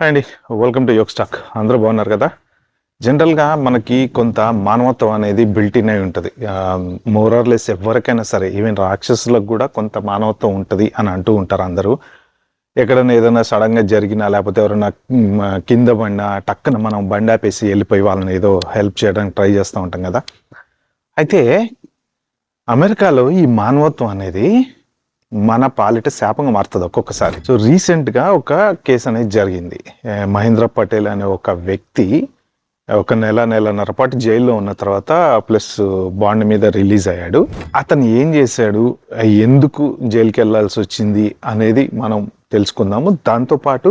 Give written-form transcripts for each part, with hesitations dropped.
అండి, welcome to Yog stock. అందరూ బాగున్నారు కదా? జనరల్గా మనకి కొంత మానవత్వం అనేది బిల్టిన్ అయి ఉంటుంది. మోరార్లెస్ ఎవరికైనా సరే, ఈవెన్ రాక్షసులకు కూడా కొంత మానవత్వం ఉంటుంది అని అంటూ ఉంటారు అందరూ. ఎక్కడైనా ఏదైనా సడన్గా జరిగినా, లేకపోతే ఎవరైనా కింద పడినా టక్కున మనం బండి ఆపేసి వెళ్ళిపోయి వాళ్ళని ఏదో హెల్ప్ చేయడానికి ట్రై చేస్తూ ఉంటాం కదా. అయితే అమెరికాలో ఈ మానవత్వం అనేది మన పాలిట శాపంగా మారుతుంది ఒక్కొక్కసారి. సో రీసెంట్గా ఒక కేసు అనేది జరిగింది. మహేంద్ర పటేల్ అనే ఒక వ్యక్తి ఒక నెలన్నర పాటు జైల్లో ఉన్న తర్వాత ప్లస్ బాండ్ మీద రిలీజ్ అయ్యాడు. అతను ఏం చేశాడు, ఎందుకు జైలుకి వెళ్ళాల్సి వచ్చింది అనేది మనం తెలుసుకుందాము. దాంతోపాటు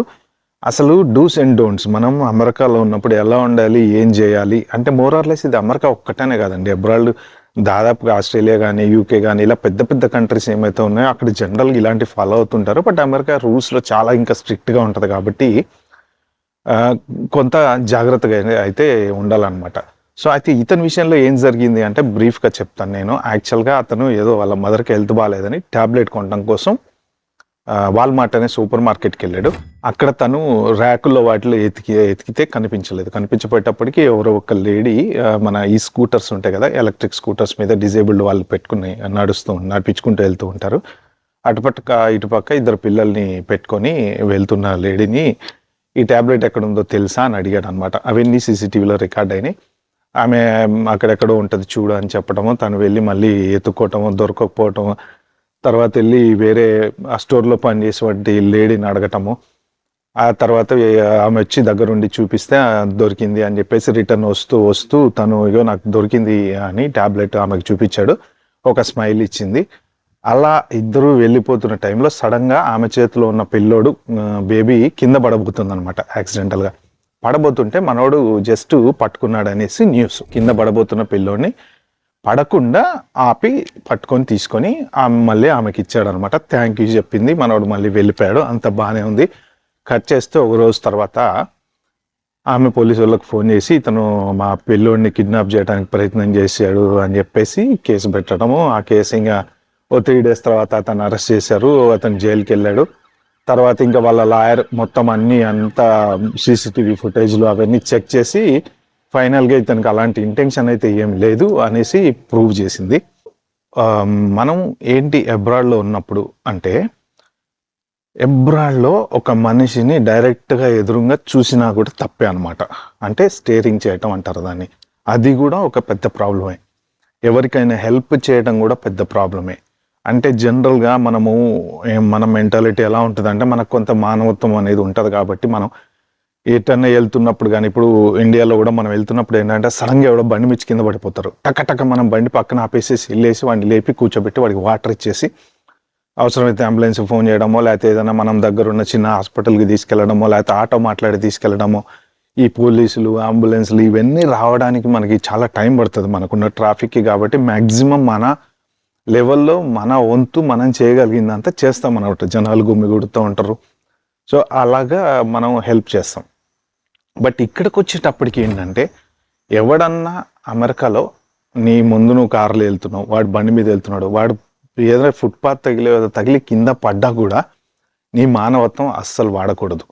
అసలు డూస్ అండ్ డోంట్స్, మనం అమెరికాలో ఉన్నప్పుడు ఎలా ఉండాలి, ఏం చేయాలి అంటే మోరార్లెస్ ఇది అమెరికా ఒక్కటనే కాదండి, అబ్రాడ్ దాదాపుగా ఆస్ట్రేలియా కానీ యూకే కానీ ఇలా పెద్ద పెద్ద కంట్రీస్ ఏమైతే ఉన్నాయో అక్కడ జనరల్గా ఇలాంటి ఫాలో అవుతుంటారు. బట్ అమెరికా రూల్స్లో చాలా ఇంకా స్ట్రిక్ట్గా ఉంటుంది కాబట్టి కొంత జాగ్రత్తగా అయితే ఉండాలన్నమాట. సో అయితే ఇతని విషయంలో ఏం జరిగింది అంటే బ్రీఫ్గా చెప్తాను నేను. యాక్చువల్గా అతను ఏదో వాళ్ళ మదర్కి హెల్త్ బాగాలేదని ట్యాబ్లెట్ కొనడం కోసం వాల్మార్ట్ అనే సూపర్ మార్కెట్కి వెళ్ళాడు. అక్కడ తను ర్యాకుల్లో వాటిలో ఎతికితే కనిపించబోయేటప్పటికి ఎవరో ఒక లేడీ మన ఈ స్కూటర్స్ ఉంటాయి కదా, ఎలక్ట్రిక్ స్కూటర్స్ మీద డిజేబుల్డ్ వాళ్ళు పెట్టుకుని నడిపించుకుంటూ వెళ్తూ ఉంటారు. ఇటుపక్క ఇద్దరు పిల్లల్ని పెట్టుకొని వెళ్తున్న లేడీని ఈ ట్యాబ్లెట్ ఎక్కడుందో తెలుసా అని అడిగాడు అనమాట. అవన్నీ సీసీటీవీలో రికార్డ్ అయినాయి. ఆమె అక్కడెక్కడో ఉంటుంది చూడు అని చెప్పడము, తను వెళ్ళి మళ్ళీ ఎత్తుక్కోవటము, దొరకకపోవటము, తర్వాత వెళ్ళి వేరే ఆ స్టోర్లో పనిచేసేటువంటి లేడీని అడగటము, ఆ తర్వాత ఆమె వచ్చి దగ్గరుండి చూపిస్తే దొరికింది అని చెప్పేసి రిటర్న్ వస్తూ తను ఇగో నాకు దొరికింది అని ట్యాబ్లెట్ ఆమెకు చూపించాడు. ఒక స్మైల్ ఇచ్చింది. అలా ఇద్దరు వెళ్ళిపోతున్న టైంలో సడన్గా ఆమె చేతిలో ఉన్న పిల్లోడు బేబీ కింద పడబోతుంది అనమాట. యాక్సిడెంటల్గా పడబోతుంటే మనోడు జస్ట్ పట్టుకున్నాడు అనేసి న్యూస్. కింద పడబోతున్న పిల్లోడిని పడకుండా ఆపి పట్టుకొని తీసుకొని మళ్ళీ ఆమెకి ఇచ్చాడు అనమాట. థ్యాంక్ యూ చెప్పింది, మనోడు మళ్ళీ వెళ్ళిపోయాడు. అంత బాగానే ఉంది. కట్ చేస్తే ఒక రోజు తర్వాత ఆమె పోలీసు వాళ్ళకి ఫోన్ చేసి ఇతను మా పిల్లోడిని కిడ్నాప్ చేయడానికి ప్రయత్నం చేశాడు అని చెప్పేసి కేసు పెట్టడము. ఆ కేసు ఇంకా 3 days తర్వాత అతను అరెస్ట్ చేశారు. అతను జైలుకి వెళ్ళాడు. తర్వాత ఇంకా వాళ్ళ లాయర్ మొత్తం అంతా సీసీటీవీ ఫుటేజ్లు అవన్నీ చెక్ చేసి ఫైనల్గా ఇతనికి అలాంటి ఇంటెన్షన్ అయితే ఏం లేదు అనేసి ప్రూవ్ చేసింది. మనం ఏంటి అబ్రాడ్లో ఉన్నప్పుడు అంటే, అబ్రాడ్లో ఒక మనిషిని డైరెక్ట్గా ఎదురుగా చూసినా కూడా తప్పే అనమాట. అంటే స్టేరింగ్ చేయటం అంటారు దాన్ని. అది కూడా ఒక పెద్ద ప్రాబ్లమే. ఎవరికైనా హెల్ప్ చేయడం కూడా పెద్ద ప్రాబ్లమే. అంటే జనరల్గా మన మెంటాలిటీ ఎలా ఉంటుంది అంటే, మనకు కొంత మానవత్వం అనేది ఉంటుంది కాబట్టి మనం ఎటన్నా వెళ్తున్నప్పుడు కానీ, ఇప్పుడు ఇండియాలో కూడా మనం వెళ్తున్నప్పుడు ఏంటంటే సడన్గా ఎవడో బండి మించి కింద పడిపోతారు. టక్క మనం బండి పక్కన ఆపేసేసి వెళ్ళేసి వాడిని లేపి కూర్చోబెట్టి వాడికి వాటర్ ఇచ్చేసి అవసరమైతే అంబులెన్స్ ఫోన్ చేయడమో, లేకపోతే ఏదైనా మనం దగ్గర ఉన్న చిన్న హాస్పిటల్కి తీసుకెళ్లడమో, లేకపోతే ఆటో మాట్లాడి తీసుకెళ్లడమో. ఈ పోలీసులు, అంబులెన్స్లు ఇవన్నీ రావడానికి మనకి చాలా టైం పడుతుంది మనకున్న ట్రాఫిక్కి. కాబట్టి మ్యాక్సిమం మన లెవెల్లో మన వంతు మనం చేయగలిగిందంతా చేస్తాం అన్నమాట. జనాలు గుమిగూడుతూ ఉంటారు. సో అలాగా మనం హెల్ప్ చేస్తాం. బట్ ఇక్కడికి వచ్చేటప్పటికి ఏంటంటే, ఎవడన్నా అమెరికాలో నీ ముందు నువ్వు కార్లో వెళ్తున్నావు, వాడు బండి మీద వెళ్తున్నాడు, వాడు ఏదైనా ఫుట్పాత్ తగిలి కింద పడ్డా కూడా నీ మానవత్వం అస్సలు వాడకూడదు.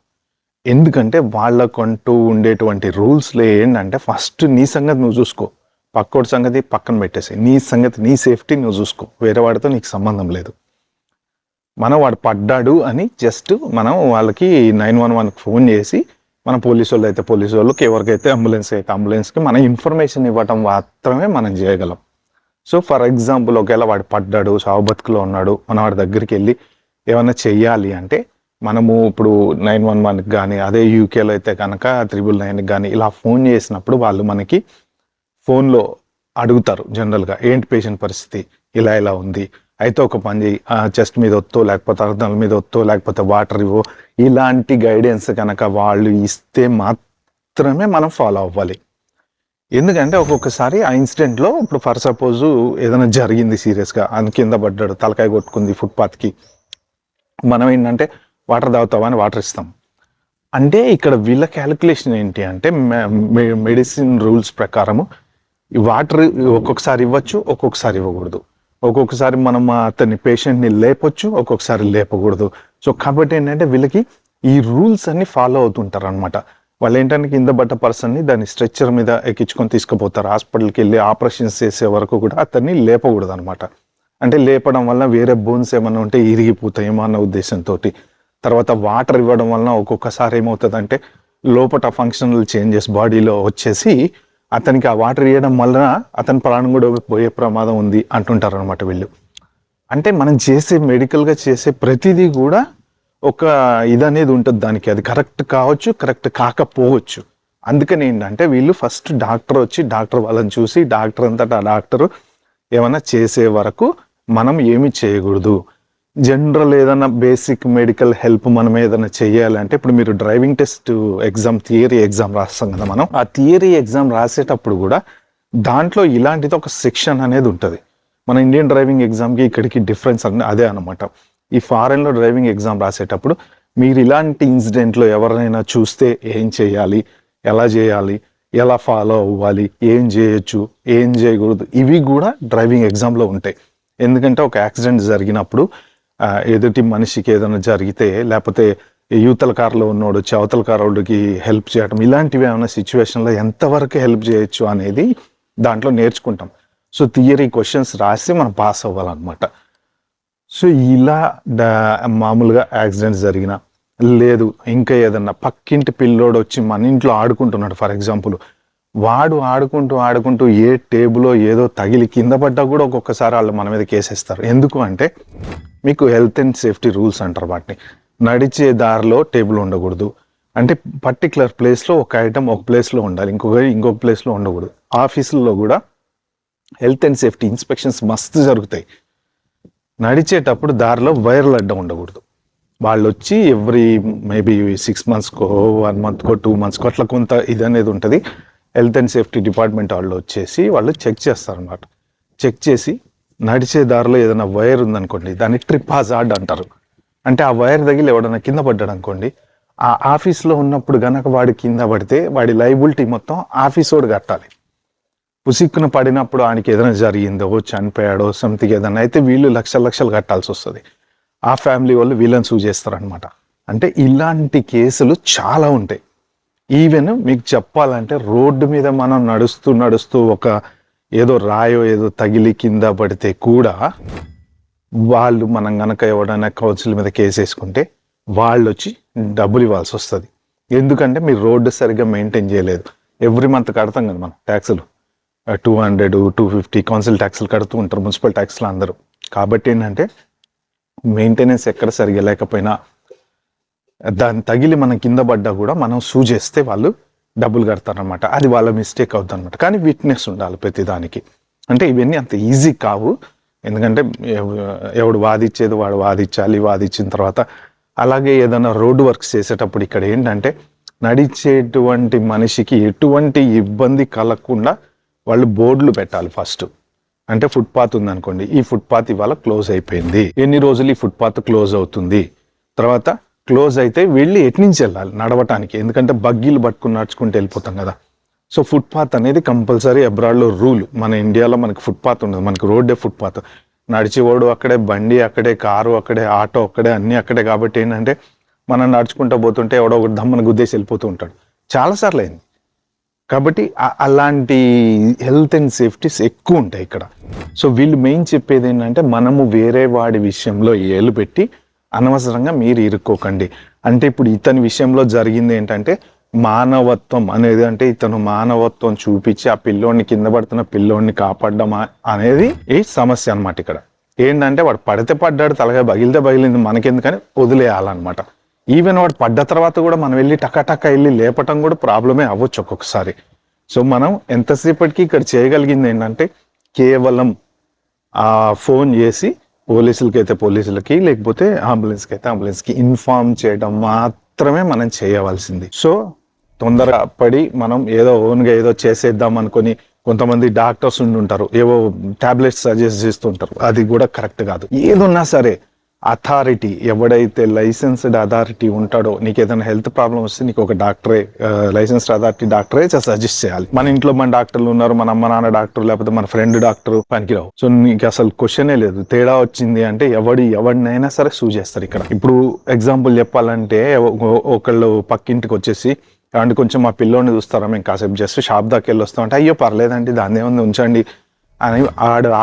ఎందుకంటే వాళ్ళకంటూ ఉండేటువంటి రూల్స్లో ఏంటంటే, ఫస్ట్ నీ సంగతి నువ్వు చూసుకో, పక్కోడి సంగతి పక్కన పెట్టేసి నీ సంగతి, నీ సేఫ్టీ నువ్వు చూసుకో. వేరే వాడితో నీకు సంబంధం లేదు. వాడు పడ్డాడు అని జస్ట్ మనం వాళ్ళకి 911కి ఫోన్ చేసి, మన పోలీసు వాళ్ళు అయితే పోలీసు వాళ్ళకి, ఎవరికైతే అంబులెన్స్ అయితే అంబులెన్స్కి మన ఇన్ఫర్మేషన్ ఇవ్వటం మాత్రమే మనం చేయగలం. సో ఫర్ ఎగ్జాంపుల్, ఒకవేళ వాడు పడ్డాడు, సావు బతుకులో ఉన్నాడు, మనం వాడి దగ్గరికి వెళ్ళి ఏమైనా చెయ్యాలి అంటే, మనము ఇప్పుడు 911కి కానీ, అదే యూకేలో అయితే కనుక 999కి కానీ ఇలా ఫోన్ చేసినప్పుడు వాళ్ళు మనకి ఫోన్లో అడుగుతారు జనరల్గా, ఏంటి పేషెంట్ పరిస్థితి, ఇలా ఉంది, అయితే ఒక పని చేయి, చెస్ట్ మీద ఒత్తో, లేకపోతే అర్థాల మీద ఒత్తో, లేకపోతే వాటర్ ఇవ్వో, ఇలాంటి గైడెన్స్ కనుక వాళ్ళు ఇస్తే మాత్రమే మనం ఫాలో అవ్వాలి. ఎందుకంటే ఒక్కొక్కసారి ఆ ఇన్సిడెంట్లో, ఇప్పుడు ఫర్ సపోజ్ ఏదైనా జరిగింది సీరియస్గా, అది కింద పడ్డాడు, తలకాయ కొట్టుకుంది ఫుట్పాత్కి, మనం ఏంటంటే వాటర్ తాగుతావా అని వాటర్ ఇస్తాం. అంటే ఇక్కడ వీళ్ళ క్యాలిక్యులేషన్ ఏంటి అంటే, మెడిసిన్ రూల్స్ ప్రకారము ఈ వాటర్ ఒక్కొక్కసారి ఇవ్వచ్చు, ఒక్కొక్కసారి ఇవ్వకూడదు. ఒక్కొక్కసారి మనం అతని పేషెంట్ని లేపొచ్చు, ఒక్కొక్కసారి లేపకూడదు. సో కాబట్టి ఏంటంటే వీళ్ళకి ఈ రూల్స్ అన్ని ఫాలో అవుతుంటారు అనమాట. వాళ్ళు ఏంటంటే కింద పడ్డ పర్సన్ని దాన్ని స్ట్రెచ్చర్ మీద ఎక్కించుకొని తీసుకుపోతారు. హాస్పిటల్కి వెళ్ళి ఆపరేషన్స్ చేసే వరకు కూడా అతన్ని లేపకూడదు అనమాట. అంటే లేపడం వల్ల వేరే బోన్స్ ఏమన్నా ఉంటే ఇరిగిపోతాయేమో అన్న ఉద్దేశంతో. తర్వాత వాటర్ ఇవ్వడం వలన ఒక్కొక్కసారి ఏమవుతుందంటే లోపల ఫంక్షనల్ చేంజెస్ బాడీలో వచ్చేసి అతనికి ఆ వాటర్ ఇవ్వడం వలన అతని ప్రాణం కూడా పోయే ప్రమాదం ఉంది అంటుంటారు అనమాట వీళ్ళు. అంటే మనం చేసే మెడికల్గా చేసే ప్రతిదీ కూడా ఒక ఇదనేది ఉంటుంది దానికి. అది కరెక్ట్ కావచ్చు, కరెక్ట్ కాకపోవచ్చు. అందుకని ఏంటంటే వీళ్ళు ఫస్ట్ డాక్టర్ వచ్చి డాక్టర్ వాళ్ళని చూసి డాక్టర్ అంతటా డాక్టర్ ఏమైనా చేసే వరకు మనం ఏమి చేయకూడదు. జనరల్ ఏదైనా బేసిక్ మెడికల్ హెల్ప్ మనం ఏదైనా చేయాలంటే ఇప్పుడు మీరు driving test exam theory exam రాస్తాం కదా, మనం ఆ థియరీ ఎగ్జామ్ రాసేటప్పుడు కూడా దాంట్లో ఇలాంటిది ఒక సెక్షన్ అనేది ఉంటుంది. మన ఇండియన్ డ్రైవింగ్ ఎగ్జామ్కి ఇక్కడికి డిఫరెన్స్ అదే అనమాట. ఈ ఫారెన్లో డ్రైవింగ్ ఎగ్జామ్ రాసేటప్పుడు మీరు ఇలాంటి ఇన్సిడెంట్లో ఎవరైనా చూస్తే ఏం చేయాలి, ఎలా చేయాలి, ఎలా ఫాలో అవ్వాలి, ఏం చేయొచ్చు, ఏం చేయకూడదు, ఇవి కూడా డ్రైవింగ్ ఎగ్జామ్లో ఉంటాయి. ఎందుకంటే ఒక యాక్సిడెంట్ జరిగినప్పుడు ఎదుటి మనిషికి ఏదైనా జరిగితే, లేకపోతే యూతల కార్లో ఉన్నోడు వచ్చి అవతల కారోడికి హెల్ప్ చేయడం, ఇలాంటివి ఏమైనా సిచ్యువేషన్లో ఎంతవరకు హెల్ప్ చేయొచ్చు అనేది దాంట్లో నేర్చుకుంటాం. సో థియరీ క్వశ్చన్స్ రాసి మనం పాస్ అవ్వాలన్నమాట. సో ఇలా మామూలుగా యాక్సిడెంట్స్ జరిగిన లేదు, ఇంకా ఏదన్నా పక్కింటి పిల్లోడు వచ్చి మన ఇంట్లో ఆడుకుంటున్నాడు ఫర్ ఎగ్జాంపుల్, వాడు ఆడుకుంటూ ఏ టేబులో ఏదో తగిలి కింద పడ్డా కూడా ఒక్కొక్కసారి వాళ్ళు మన మీద కేసేస్తారు. ఎందుకు అంటే మీకు హెల్త్ అండ్ సేఫ్టీ రూల్స్ అంటారు వాటిని. నడిచే దారిలో టేబుల్ ఉండకూడదు, అంటే పర్టికులర్ ప్లేస్లో ఒక ఐటమ్ ఒక ప్లేస్లో ఉండాలి, ఇంకొక ప్లేస్లో ఉండకూడదు. ఆఫీసుల్లో కూడా హెల్త్ అండ్ సేఫ్టీ ఇన్స్పెక్షన్స్ మస్తు జరుగుతాయి. నడిచేటప్పుడు దారిలో వైర్లు అడ్డం ఉండకూడదు. వాళ్ళు వచ్చి ఎవ్రీ మేబీ 6 monthsకో 1 monthకో 2 monthsకో అట్లా కొంత ఇది అనేది ఉంటుంది. హెల్త్ అండ్ సేఫ్టీ డిపార్ట్మెంట్ వాళ్ళు వచ్చేసి వాళ్ళు చెక్ చేస్తారనమాట. చెక్ చేసి నడిచే దారిలో ఏదైనా వైర్ ఉందనుకోండి, దాన్ని ట్రిప్ హజార్డ్ అంటారు. అంటే ఆ వైర్ తగిలి ఎవడన్నా కింద పడ్డాడు అనుకోండి, ఆ ఆఫీస్లో ఉన్నప్పుడు గనక వాడి కింద పడితే వాడి లైబిలిటీ మొత్తం ఆఫీస్ వాడు కట్టాలి. పుసిక్కున పడినప్పుడు ఆయనకి ఏదైనా జరిగిందో, చనిపోయాడో, సంథింగ్ ఏదైనా అయితే వీళ్ళు లక్షలు కట్టాల్సి వస్తుంది. ఆ ఫ్యామిలీ వాళ్ళు వీళ్ళని సూ చేస్తారనమాట. అంటే ఇలాంటి కేసులు చాలా ఉంటాయి. ఈవెన్ మీకు చెప్పాలంటే రోడ్డు మీద మనం నడుస్తూ ఒక ఏదో రాయో ఏదో తగిలి కింద పడితే కూడా వాళ్ళు మనం గనక ఎవడైనా కౌన్సిల్ మీద కేసు వేసుకుంటే వాళ్ళు వచ్చి డబ్బులు ఇవ్వాల్సి వస్తుంది. ఎందుకంటే మీరు రోడ్డు సరిగ్గా మెయింటైన్ చేయలేదు. ఎవ్రీ మంత్ కడతాం కదా మనం ట్యాక్సులు, 200, 250 కౌన్సిల్ ట్యాక్సులు కడుతూ ఉంటారు, మున్సిపల్ ట్యాక్స్లు అందరూ. కాబట్టి ఏంటంటే మెయింటెనెన్స్ ఎక్కడ సరిగా లేకపోయినా దాన్ని తగిలి మనం కింద పడ్డా కూడా మనం సూ చేస్తే వాళ్ళు డబ్బులు కడతారనమాట. అది వాళ్ళ మిస్టేక్ అవుతుంది అనమాట. కానీ విట్నెస్ ఉండాలి ప్రతిదానికి. అంటే ఇవన్నీ అంత ఈజీ కావు. ఎందుకంటే ఎవడు వాదిచ్చేది వాడు వాదించాలి. వాదించిన తర్వాత అలాగే ఏదైనా రోడ్డు వర్క్స్ చేసేటప్పుడు ఇక్కడ ఏంటంటే నడిచేటువంటి మనిషికి ఎటువంటి ఇబ్బంది కలగకుండా వాళ్ళు బోర్డులు పెట్టాలి ఫస్ట్. అంటే ఫుట్పాత్ ఉందనుకోండి, ఈ ఫుట్పాత్ ఇవాళ క్లోజ్ అయిపోయింది, ఎన్ని రోజులు ఈ ఫుట్పాత్ క్లోజ్ అవుతుంది, తర్వాత క్లోజ్ అయితే వెళ్ళి ఎట్నుంచి వెళ్ళాలి నడవటానికి, ఎందుకంటే బగ్గీలు పట్టుకుని నడుచుకుంటూ వెళ్ళిపోతాం కదా. సో ఫుట్పాత్ అనేది కంపల్సరీ అబ్రాడ్లో రూల్. మన ఇండియాలో మనకి ఫుట్పాత్ ఉండదు, మనకి రోడ్డే ఫుట్పాత్. నడిచేవాడు అక్కడే, బండి అక్కడే, కారు అక్కడే, ఆటో అక్కడే, అన్నీ అక్కడే. కాబట్టి ఏంటంటే మనం నడుచుకుంటూ పోతుంటే ఎవడో ఒకటి దమ్మని గుద్దేసి వెళ్ళిపోతూ ఉంటాడు. చాలాసార్లు అయింది. కాబట్టి అలాంటి హెల్త్ అండ్ సేఫ్టీస్ ఎక్కువ ఉంటాయి ఇక్కడ. సో వీళ్ళు మెయిన్ చెప్పేది ఏంటంటే మనము వేరే వాడి విషయంలో ఏలు పెట్టి అనవసరంగా మీరు ఇరుక్కోకండి. అంటే ఇప్పుడు ఇతని విషయంలో జరిగింది ఏంటంటే మానవత్వం అనేది, అంటే ఇతను మానవత్వం చూపించి ఆ పిల్లోడిని, కింద పడుతున్న పిల్లోడిని కాపాడడం అనేది ఈ సమస్య అనమాట. ఇక్కడ ఏంటంటే వాడు పడితే పడ్డాడు, తలగా బగిలితే బగిలింది, మనకెందుకని వదిలేయాలన్నమాట. ఈవెన్ వాడు పడ్డ తర్వాత కూడా మనం వెళ్ళి టక్క వెళ్ళి లేపటం కూడా ప్రాబ్లమే అవ్వచ్చు ఒక్కొక్కసారి. సో మనం ఎంతసేపటికి ఇక్కడ చేయగలిగింది ఏంటంటే కేవలం ఫోన్ చేసి పోలీసులకి అయితే పోలీసులకి, లేకపోతే అంబులెన్స్కి అయితే అంబులెన్స్కి ఇన్ఫార్మ్ చేయడం మాత్రమే మనం చేయవలసింది. సో తొందరగా పడి మనం ఏదో ఓన్గా ఏదో చేసేద్దాం అనుకొని కొంతమంది డాక్టర్స్ ఉండి ఉంటారు, ఏవో టాబ్లెట్స్ సజెస్ట్ చేస్తుంటారు, అది కూడా కరెక్ట్ కాదు. ఏదున్నా సరే అథారిటీ ఎవడైతే లైసెన్స్డ్ అథారిటీ ఉంటాడో, నీకు ఏదైనా హెల్త్ ప్రాబ్లం వస్తే నీకు ఒక డాక్టరే, లైసెన్స్డ్ అథారిటీ డాక్టరే సజెస్ట్ చేయాలి. మన ఇంట్లో మన డాక్టర్లు ఉన్నారు, మన అమ్మ నాన్న డాక్టర్, లేకపోతే మన ఫ్రెండ్ డాక్టర్ పనికిరావు. సో నీకు అసలు క్వశ్చనే లేదు. తేడా వచ్చింది అంటే ఎవడినైనా సరే సూ చేస్తారు ఇక్కడ. ఇప్పుడు ఎగ్జాంపుల్ చెప్పాలంటే ఒకళ్ళు పక్కింటికి వచ్చేసి అంటే కొంచెం మా పిల్లోని చూస్తారా, మేము కాసేపు జస్ట్ షాప్ దాకా వెళ్ళి వస్తాం అంటే, అయ్యో పర్లేదండి దాన్ని ఏముంది ఉంచండి అని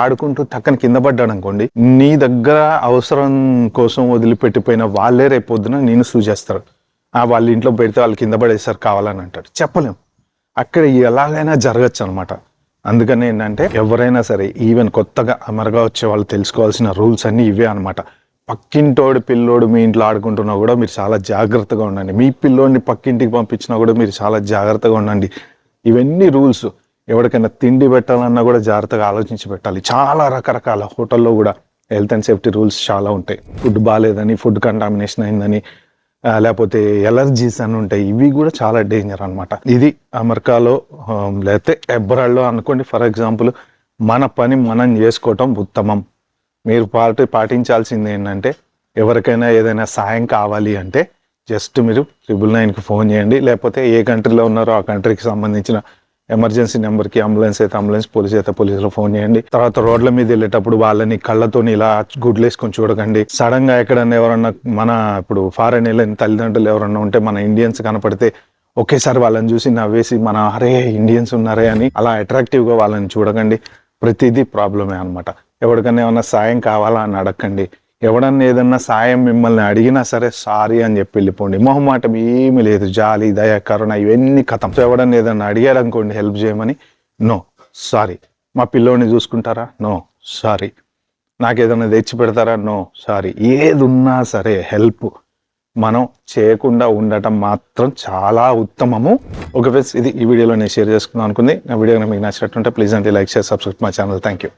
ఆడుకుంటూ టక్కన కింద పడ్డాడు అనుకోండి, నీ దగ్గర అవసరం కోసం వదిలిపెట్టిపోయిన వాళ్ళే రేపొద్దున నేను సూచేస్తారు. వాళ్ళ ఇంట్లో పెడితే వాళ్ళు కింద పడేసారు కావాలని అంటాడు. చెప్పలేం, అక్కడ ఎలాగైనా జరగచ్చు అనమాట. అందుకని ఏంటంటే ఎవరైనా సరే, ఈవెన్ కొత్తగా అమరగా వచ్చే వాళ్ళు తెలుసుకోవాల్సిన రూల్స్ అన్నీ ఇవే అనమాట. పక్కింటోడు పిల్లోడు మీ ఇంట్లో ఆడుకుంటున్నా కూడా మీరు చాలా జాగ్రత్తగా ఉండండి. మీ పిల్లోడిని పక్కింటికి పంపించినా కూడా మీరు చాలా జాగ్రత్తగా ఉండండి. ఇవన్నీ రూల్స్. ఎవరికైనా తిండి పెట్టాలన్నా కూడా జాగ్రత్తగా ఆలోచించి పెట్టాలి. చాలా రకరకాల హోటల్లో కూడా హెల్త్ అండ్ సేఫ్టీ రూల్స్ చాలా ఉంటాయి. ఫుడ్ బాగాలేదని, ఫుడ్ కంటామినేషన్ అయిందని, లేకపోతే ఎలర్జీస్ అని ఉంటాయి. ఇవి కూడా చాలా డేంజర్ అనమాట. ఇది అమెరికాలో లేకపోతే అబ్రాడ్లో అనుకోండి. ఫర్ ఎగ్జాంపుల్, మన పని మనం చేసుకోవటం ఉత్తమం. మీరు పాటించాల్సింది ఏంటంటే, ఎవరికైనా ఏదైనా సాయం కావాలి అంటే జస్ట్ మీరు 999కి ఫోన్ చేయండి. లేకపోతే ఏ కంట్రీలో ఉన్నారో ఆ కంట్రీకి సంబంధించిన ఎమర్జెన్సీ నెంబర్కి, అంబులెన్స్ అయితే అంబులెన్స్, పోలీస్ అయితే పోలీసులో ఫోన్ చేయండి. తర్వాత రోడ్ల మీద వెళ్ళేటప్పుడు వాళ్ళని కళ్ళతోని ఇలా గుడ్లేసుకొని చూడకండి. సడన్ గా ఎక్కడన్నా ఎవరన్నా ఇప్పుడు ఫారెన్ వెళ్ళిన తల్లిదండ్రులు ఎవరన్నా ఉంటే మన ఇండియన్స్ కనపడితే ఒకేసారి వాళ్ళని చూసి నవ్వేసి అరే ఇండియన్స్ ఉన్నారే అని అలా అట్రాక్టివ్ గా వాళ్ళని చూడకండి. ప్రతిదీ ప్రాబ్లమే అనమాట. ఎవరికన్నా ఏమన్నా సాయం కావాలా అని అడగండి. ఎవడన్నా ఏదన్నా సాయం మిమ్మల్ని అడిగినా సరే సారీ అని చెప్పి వెళ్ళిపోండి. మొహమాటం ఏమీ లేదు. జాలి, దయ, కరుణ ఇవన్నీ కథం. సో ఎవడన్నా ఏదన్నా అడిగాడు అనుకోండి హెల్ప్ చేయమని, నో సారీ. మా పిల్లోని చూసుకుంటారా? No sorry. నాకు ఏదైనా తెచ్చి పెడతారా? No sorry. ఏది ఉన్నా సరే హెల్ప్ మనం చేయకుండా ఉండటం మాత్రం చాలా ఉత్తమము. ఓకే ఫ్రెండ్స్, ఇది ఈ వీడియోలో నేను షేర్ చేసుకుందాం అనుకుంది. నా వీడియో మీకు నచ్చినట్టుంటే ప్లీజ్ అంటే like, share, subscribe my channel. Thank you.